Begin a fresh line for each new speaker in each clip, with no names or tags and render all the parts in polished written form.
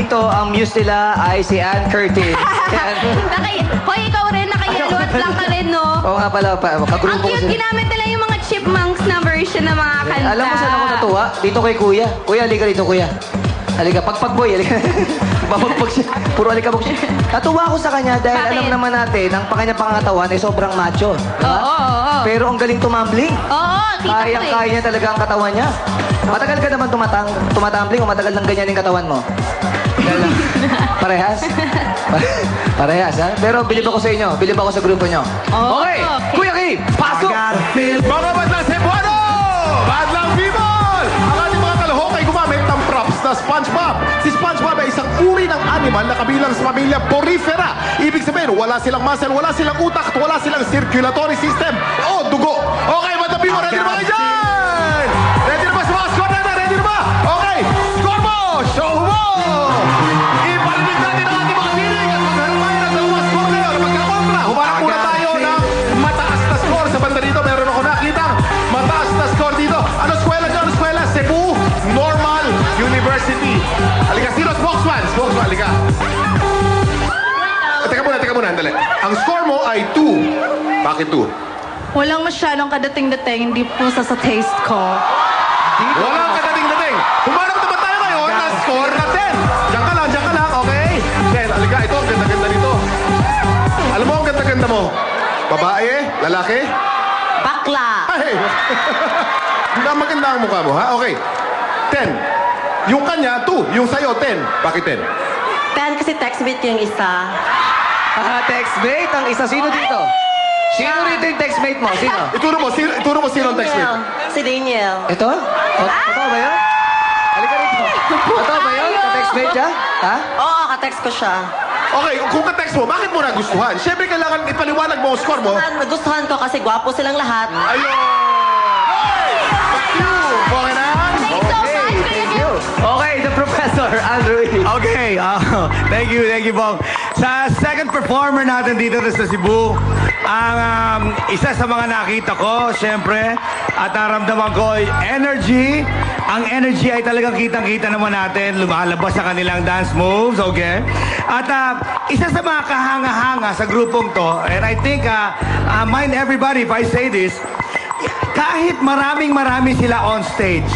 dito, ang muse nila ay si Ann Curtis. Yan.
Hoy, ikaw rin, naka-yellow at black ka rin, no?
Oo nga pala,
Ang
kagrupo ko
cute,
sila.
ginamit nila yung mga chipmunks na version ng mga kanta.
Alam mo saan ako natuwa? Dito kay Kuya. Kuya, halika dito, Kuya. Halika, pagpagboy, halika. Papagpag siya. Puro alikabok siya. Natuwa ako sa kanya dahil
Bakit?
alam naman natin, ang kanyang pangatawan ay sobrang macho. Diba?
Oo.
Pero ang galing tumambling.
Oo, kita ko
Kayang-kaya niya talaga ang katawan niya. Matagal ka naman tumatambling o matagal lang ganyan yung katawan mo? Tagal lang. Parehas? Parehas, ha? Pero bilib ako sa inyo. Bilib ako sa grupo nyo.
Oo.
Okay! Kuya Kim, pasok!
Mga Badlang Cebuano! Badlang people! Ang ating mga kalahok ay gumamit ng props na SpongeBob. Si SpongeBob ay isang uri ng animal na kabilang sa pamilya Porifera. Ibig sabihin, wala silang muscle, wala silang utak, at wala silang circulatory system o dugo. Okay, Badlang people, ready na ba kayo dyan? Ready na ba sa mga score natin? Ready na ba? Okay, score mo! Show mo! Iparinig natin ang ating mga sinig at magkaroon tayo ng dalawang score ngayon na magkakontra. Humarap muna tayo ng mataas na score. Sa banda dito, meron ako nakitang mataas na score dito. Ano eskwela dyan? Ano eskwela? Cebu Normal University. Halika, sino? Spokesman, halika. Teka muna, andali. Ang score mo ay 2. Bakit 2?
Walang masyadong kadating-dating, hindi po sa taste ko.
Walang kadating-dating. Humarap naman tayo ngayon na score na 10. Diyan ka lang, okay? 10, halika, ito, ang ganda-ganda nito. Alam mo ang ganda-ganda mo? Babae? Lalaki?
Bakla!
Ay! Maganda ang mukha mo, ha? Okay. 10. Yung kanya, 2. Yung sa'yo, 10. Bakit 10?
Pen kasi textmate yung isa.
Textmate, ang isa. Sino dito? Sino rito yung textmate mo? Sino?
Ituro mo sino ang textmate.
Si Daniel.
Ito? Totoo ba yun? Halika rito. Totoo ba yun? Ka-textmate siya? Ha?
Oo, ka-text ko siya.
Okay, kung ka-text mo, bakit mo nagustuhan? Siyempre, kailangan ipaliwanag mo ang score mo.
Nagustuhan ko kasi gwapo silang lahat.
Ayun! Hey! Thank you! Okay na?
Okay, thank you. Okay, the professor, Andrew E.
Okay, thank you, Bong. Sa second performer natin dito sa Cebu, ang isa sa mga nakita ko, syempre, at naramdaman ko ay energy. Ang energy ay talagang kitang-kita naman natin, lumalabas sa kanilang dance moves, okay? At isa sa mga kahanga-hanga sa grupong to, and I think, mind everybody if I say this, kahit maraming sila on stage,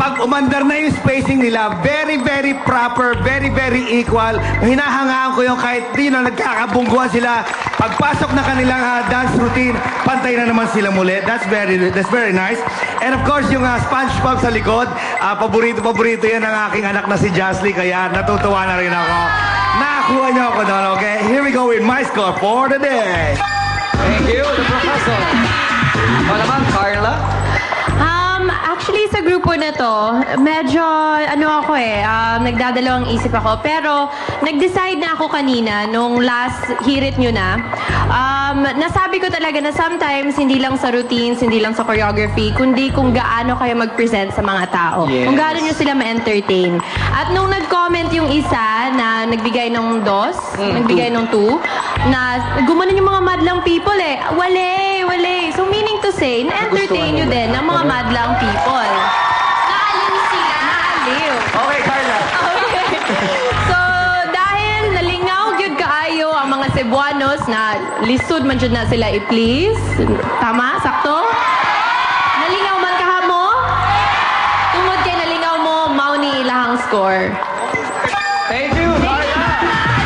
pag umandar na yung spacing nila, very, very proper, very, very equal. Hinahangaan ko yung kahit di na nagkakabungguan sila. Pagpasok na kanilang dance routine, pantay na naman sila muli. That's very nice. And of course, yung SpongeBob sa likod, paborito yan ng aking anak na si Jasly, kaya natutuwa na rin ako. Nakakuha niyo ako doon, okay? Here we go with my score for the day.
Thank you, the professor. O naman, Carla?
Actually, sa grupo na to, medyo, nagdadalawang isip ako. Pero, nag-decide na ako kanina, nung last hirit nyo na, nasabi ko talaga na sometimes, hindi lang sa routines, hindi lang sa choreography, kundi kung gaano kayo mag-present sa mga tao.
Yes.
Kung gaano nyo sila ma-entertain. At nung nag-comment yung isa na nagbigay ng 2, nagbigay ng 2, na gumanon yung mga madlang people Wale. So meaning to say, na-entertain nyo din ng mga madlang people. Naaliw sila. Naaliw.
Okay, Carla.
Okay. So, dahil nalingaw gyud kaayo ang mga Cebuanos na lisod man jud na sila i-please. Tama? Sakto? Nalingaw man kaha mo? Tungod kay nalingaw mo, mao ni ilahang score.
Thank you, Carla.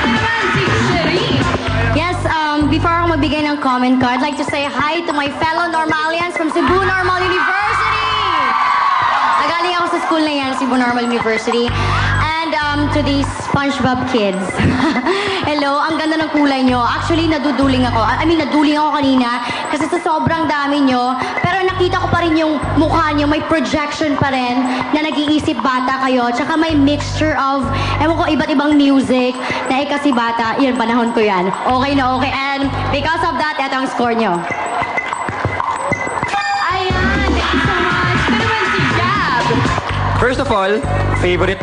Naman si Cherie.
Yes, before ako magbigay ng comment card, I'd like to say hi to my fellow Normalians from Cebu Normal University! Nagaling ako sa school na yan, Cebu Normal University. And to these SpongeBob kids. Hello, ang ganda ng kulay nyo. Actually, naduduling ako kanina kasi sa sobrang dami nyo. Pero nakita ko pa rin yung mukha nyo, may projection pa rin na nag-iisip bata kayo. Tsaka may mixture of, ewan ko, iba't ibang music na kasi bata. Yan, panahon ko yan. Okay na okay. And because of that, eto ang score nyo.
Ayan, thank you so much. Ito naman si Gab.
First of all, favorite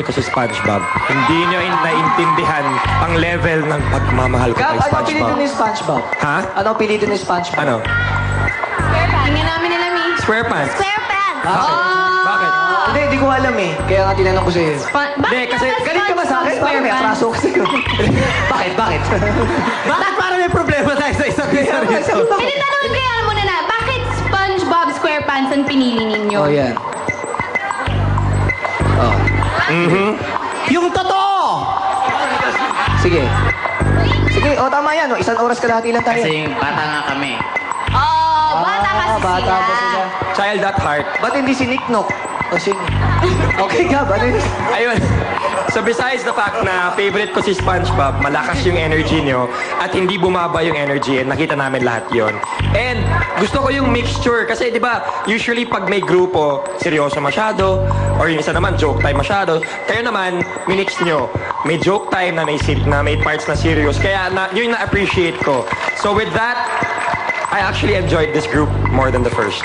ko si SpongeBob. Hindi nyo naintindihan ang level ng pagmamahal ko
Gab,
kay
ano
SpongeBob.
pilito ni SpongeBob?
Ha?
Ano pilito ni SpongeBob?
Ano?
Tingnan namin nila, Mi.
SquarePants.
Square pants!
Bakit? Bakit?
Hindi ko alam eh. Kaya nga tinanong ko sa'yo.
Bakit
Hindi, kasi
naman
Galit ka ba sa sa akin, parang may atraso ko sa'yo. Bakit?
Bakit parang may problema tayo sa isa't isa rito?
Hindi, tanongin ko yan muna na. Bakit SpongeBob SquarePants ang pinili ninyo?
Oh, yan. Oh.
Yung totoo!
Sige. Sige, tama yan. Isang oras kalahati lang tayo.
Kasi bata nga kami.
Oh, bata kasi
bata
sila.
pa sila.
Child at heart.
Ba't hindi si Nick Nock? O si... Okay, Gab. Ano yun?
Ayun. So besides the fact na favorite ko si SpongeBob, malakas yung energy nyo at hindi bumaba yung energy and nakita namin lahat yon. And gusto ko yung mixture kasi di ba usually pag may grupo, seryoso masyado or yung isa naman joke time masyado. Kayo naman, minix nyo. May joke time na may parts na serious. Kaya yun yung na-appreciate ko. So with that, I actually enjoyed this group more than the first.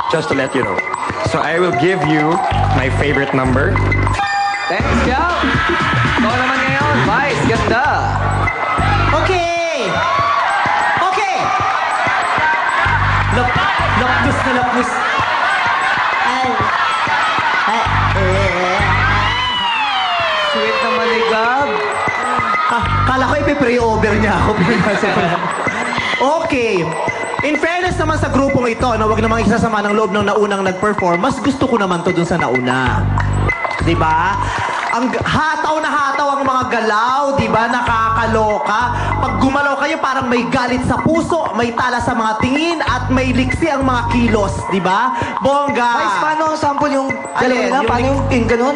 Just to let you know. So I will give you my favorite number.
Thanks, Gab. Ikaw naman ngayon. Vice, ganda.
Okay! Okay! Lapus na lapus.
Sweet naman ni Gab.
Kala ko ipi-pre-over niya ako. Okay. In fairness naman sa grupong ito, na wag namang isasama ng loob ng naunang nag-perform, mas gusto ko naman to dun sa nauna. Diba? Ang hataw na hataw ang mga galaw, diba? Nakakaloka. Pag gumalaw kayo, parang may galit sa puso, may tala sa mga tingin, at may liksi ang mga kilos, diba? Bongga!
Vice, paano ang sample yung
Alin?
galaw na? Paano yung ganun?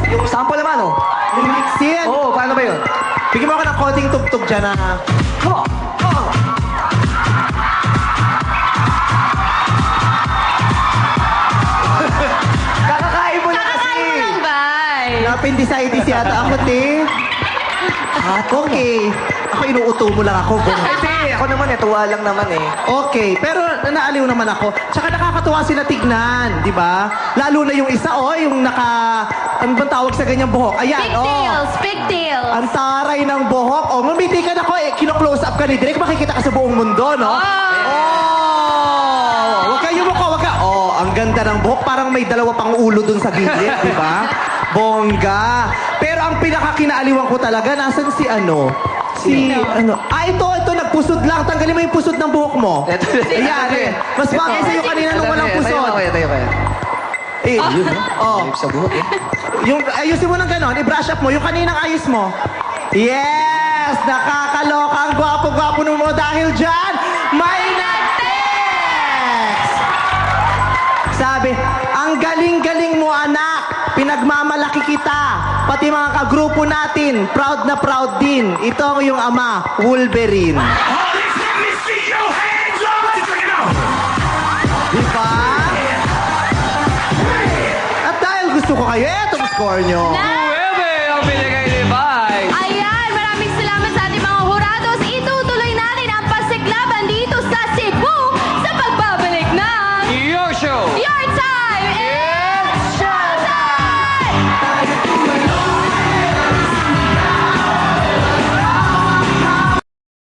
Yung sample naman, oh.
Yung liksi?
Oo, paano ba yun?
Bigyan mo ako ng konting tugtog dyan, ha?
Kakakain mo na kasi.
Kakakain mo lang, bye.
Appendicitis yata ako, te. Okay. Ako inuuto mo lang ako, Bong.
Ay, di. Ako naman eh. Tuwa lang naman eh.
Okay, pero naaliw naman ako. Tsaka nakakatuwa sila tignan, di ba? Lalo na yung isa, yung ano bang tawag sa ganyang buhok? Ayan,
Pigtails, pigtails.
Ang taray ng buhok. Mamiti ka na ko, kino-close up ka ni Direk, makikita ka sa buong mundo, no? Wag kayo mo ko, wag ka. Ang ganda ng buhok. Parang may dalawa pang ulo dun sa gilid, di ba? Bongga. Pero ang pinakakinaaliwan ko talaga, nasan si ano? Ito, nagpusod lang. Tanggalin mo yung pusod ng buhok mo.
Ito.
Ayan, Mas bago sa'yo kanina nung walang pusod.
Tayo kaya. Yun, Ayop sa buhok eh.
Yung, ayusin mo ng ganon, i-brush up mo. Yung kaninang ayos mo. Yes! Nakakaloka. Ang gwapo-gwapo mo dahil dyan, may nag-text! Sabi, ang galing-galing mo, anak. Pinagmamalaki kita. Pati mga kagrupo natin, proud na proud din. Ito yung ama, Wolverine. Diba? At dahil gusto ko kayo, etong score nyo.
Uwebe ang binigay ni Vice.
Ayan, maraming salamat sa ating mga hurados. Itutuloy natin ang pasiklaban dito